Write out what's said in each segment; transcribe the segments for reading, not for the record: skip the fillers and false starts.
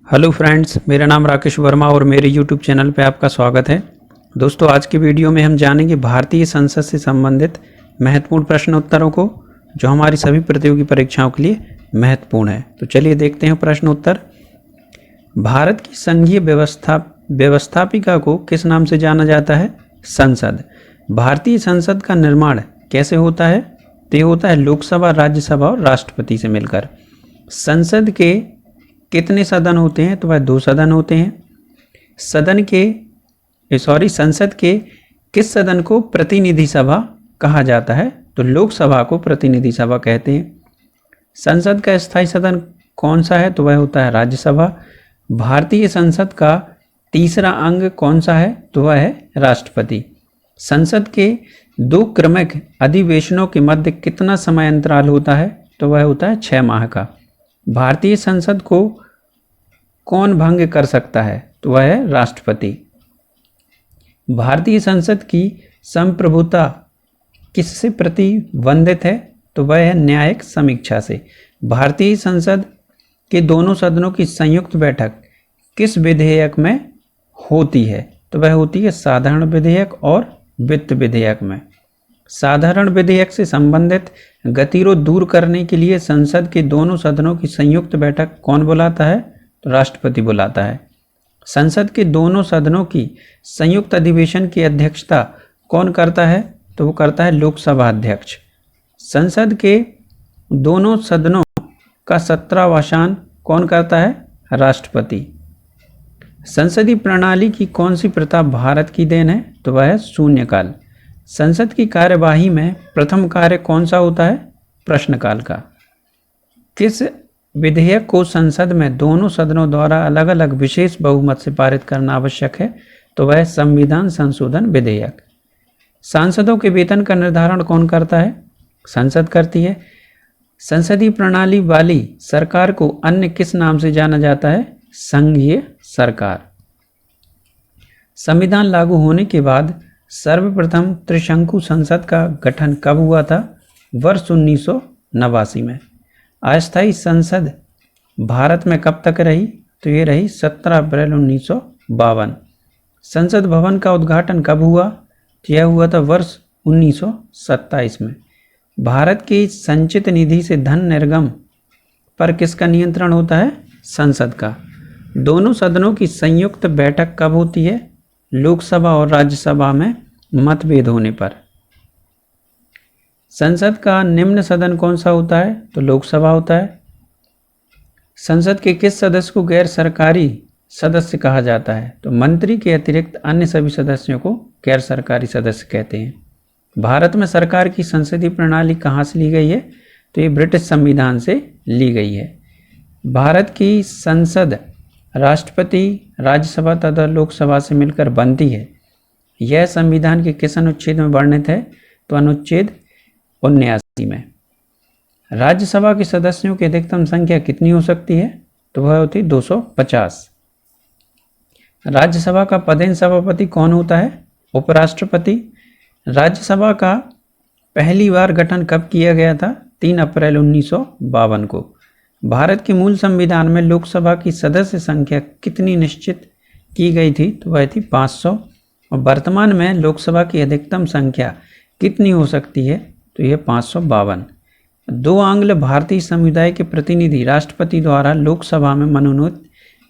Hello friends, मेरा नाम राकेश वर्मा और मेरे यूट्यूब चैनल पे आपका स्वागत है। दोस्तों, आज की वीडियो में हम जानेंगे भारतीय संसद से संबंधित महत्वपूर्ण प्रश्न उत्तरों को, जो हमारी सभी प्रतियोगी परीक्षाओं के लिए महत्वपूर्ण है। तो चलिए देखते हैं प्रश्न उत्तर। भारत की संघीय व्यवस्थापिका को किस नाम से जाना जाता है? संसद। भारतीय संसद का निर्माण कैसे होता है? तो ये होता है लोकसभा, राज्यसभा और राष्ट्रपति से मिलकर। संसद के कितने सदन होते हैं? तो वह 2 सदन होते हैं। संसद के किस सदन को प्रतिनिधि सभा कहा जाता है? तो लोकसभा को प्रतिनिधि सभा कहते हैं। संसद का स्थायी सदन कौन सा है? तो वह होता है राज्यसभा। भारतीय संसद का तीसरा अंग कौन सा है? तो वह है राष्ट्रपति। संसद के 2 क्रमिक अधिवेशनों के मध्य कितना समय अंतराल होता है? तो वह होता है 6 माह का। भारतीय संसद को कौन भंग कर सकता है? तो वह है राष्ट्रपति। भारतीय संसद की संप्रभुता किससे प्रतिबंधित है? तो वह है न्यायिक समीक्षा से। भारतीय संसद के दोनों सदनों की संयुक्त बैठक किस विधेयक में होती है? तो वह होती है साधारण विधेयक और वित्त विधेयक में। साधारण विधेयक से संबंधित गतिरोध दूर करने के लिए संसद के दोनों सदनों की संयुक्त बैठक कौन बुलाता है? तो राष्ट्रपति बुलाता है। संसद के दोनों सदनों की संयुक्त अधिवेशन की अध्यक्षता कौन करता है? तो वो करता है लोकसभा अध्यक्ष। संसद के दोनों सदनों का सत्रावसान कौन करता है? राष्ट्रपति। संसदीय प्रणाली की कौन सी प्रथा भारत की देन है? तो वह है शून्यकाल। संसद की कार्यवाही में प्रथम कार्य कौन सा होता है? प्रश्नकाल का। किस विधेयक को संसद में दोनों सदनों द्वारा अलग अलग विशेष बहुमत से पारित करना आवश्यक है? तो वह संविधान संशोधन विधेयक। सांसदों के वेतन का निर्धारण कौन करता है? संसद करती है। संसदीय प्रणाली वाली सरकार को अन्य किस नाम से जाना जाता है? संघीय सरकार। संविधान लागू होने के बाद सर्वप्रथम त्रिशंकु संसद का गठन कब हुआ था? वर्ष 1989 में। अस्थायी संसद भारत में कब तक रही? तो ये रही 17 अप्रैल 1952। संसद भवन का उद्घाटन कब हुआ? तो यह हुआ था वर्ष 1927 में। भारत की संचित निधि से धन निर्गम पर किसका नियंत्रण होता है? संसद का। दोनों सदनों की संयुक्त बैठक कब होती है? लोकसभा और राज्यसभा में मतभेद होने पर। संसद का निम्न सदन कौन सा होता है? तो लोकसभा होता है। संसद के किस सदस्य को गैर सरकारी सदस्य कहा जाता है? तो मंत्री के अतिरिक्त अन्य सभी सदस्यों को गैर सरकारी सदस्य कहते हैं। भारत में सरकार की संसदीय प्रणाली कहाँ से ली गई है? तो ये ब्रिटिश संविधान से ली गई है। भारत की संसद राष्ट्रपति, राज्यसभा तथा लोकसभा से मिलकर बनती है। यह संविधान के किस अनुच्छेद में वर्णित है? तो अनुच्छेद 79 में। राज्यसभा के सदस्यों की अधिकतम संख्या कितनी हो सकती है? तो वह होती 250। राज्यसभा का पदेन सभापति कौन होता है? उपराष्ट्रपति। राज्यसभा का पहली बार गठन कब किया गया था? 3 अप्रैल 1952 को। भारत के मूल संविधान में लोकसभा की सदस्य संख्या कितनी निश्चित की गई थी? तो वह थी 500। और वर्तमान में लोकसभा की अधिकतम संख्या कितनी हो सकती है? तो यह 552। 2 आंग्ल भारतीय समुदाय के प्रतिनिधि राष्ट्रपति द्वारा लोकसभा में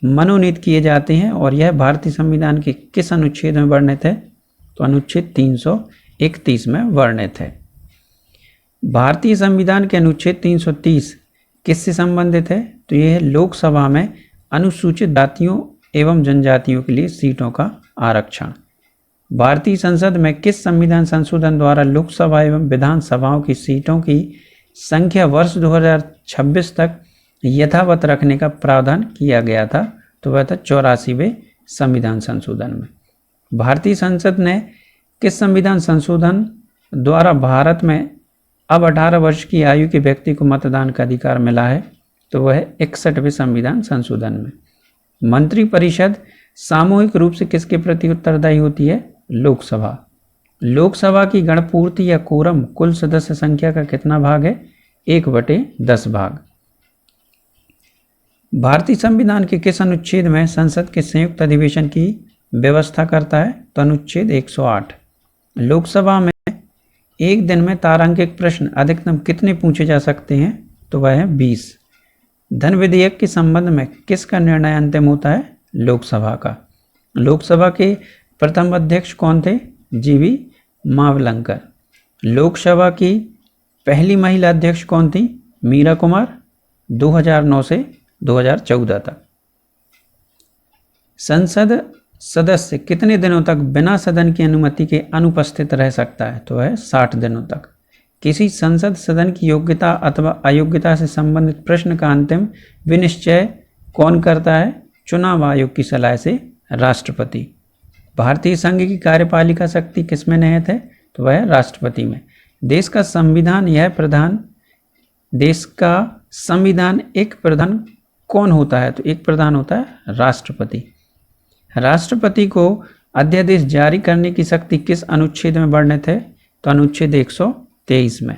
मनोनीत किए जाते हैं, और यह भारतीय संविधान के किस अनुच्छेद में वर्णित है? तो अनुच्छेद 331 में वर्णित है। भारतीय संविधान के अनुच्छेद 330 किससे संबंधित है? तो यह है लोकसभा में अनुसूचित जातियों एवं जनजातियों के लिए सीटों का आरक्षण। भारतीय संसद में किस संविधान संशोधन द्वारा लोकसभा एवं विधानसभाओं की सीटों की संख्या वर्ष 2026 तक यथावत रखने का प्रावधान किया गया था? तो वह था 84वें संविधान संशोधन में। भारतीय संसद ने किस संविधान संशोधन द्वारा भारत में अब 18 वर्ष की आयु के व्यक्ति को मतदान का अधिकार मिला है? तो वह 61वें संविधान संशोधन में। मंत्रिपरिषद सामूहिक रूप से किसके प्रति उत्तरदायी होती है? लोकसभा। लोकसभा की गणपूर्ति या कोरम कुल सदस्य संख्या का कितना भाग है? 1/10 भाग। भारतीय संविधान के किस अनुच्छेद में संसद के संयुक्त अधिवेशन की व्यवस्था करता है? तो अनुच्छेद 108। लोकसभा में एक दिन में तारांकित प्रश्न अधिकतम कितने पूछे जा सकते हैं? तो वह है 20। धन विधेयक के संबंध में किसका निर्णय अंतिम होता है? लोकसभा का। लोकसभा के प्रथम अध्यक्ष कौन थे? जीवी मावलंकर। लोकसभा की पहली महिला अध्यक्ष कौन थी? मीरा कुमार। 2009 से 2014 तक। संसद सदस्य कितने दिनों तक बिना सदन की अनुमति के अनुपस्थित रह सकता है? तो है 60 दिनों तक। किसी संसद सदन की योग्यता अथवा अयोग्यता से संबंधित प्रश्न का अंतिम विनिश्चय कौन करता है? चुनाव आयोग की सलाह से राष्ट्रपति। भारतीय संघ की कार्यपालिका शक्ति किसमें निहित है? तो वह राष्ट्रपति में। देश का संविधान एक प्रधान कौन होता है? तो एक प्रधान होता है राष्ट्रपति। राष्ट्रपति को अध्यादेश जारी करने की शक्ति किस अनुच्छेद में वर्णित है? तो अनुच्छेद 123 में।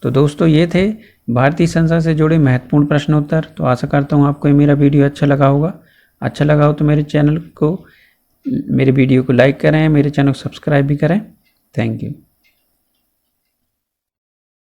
तो दोस्तों ये थे भारतीय संसद से जुड़े महत्वपूर्ण प्रश्न उत्तर। तो आशा करता हूँ आपको ये मेरा वीडियो अच्छा लगा होगा। अच्छा लगा हो तो मेरे वीडियो को लाइक करें, मेरे चैनल को सब्सक्राइब भी करें। Thank you.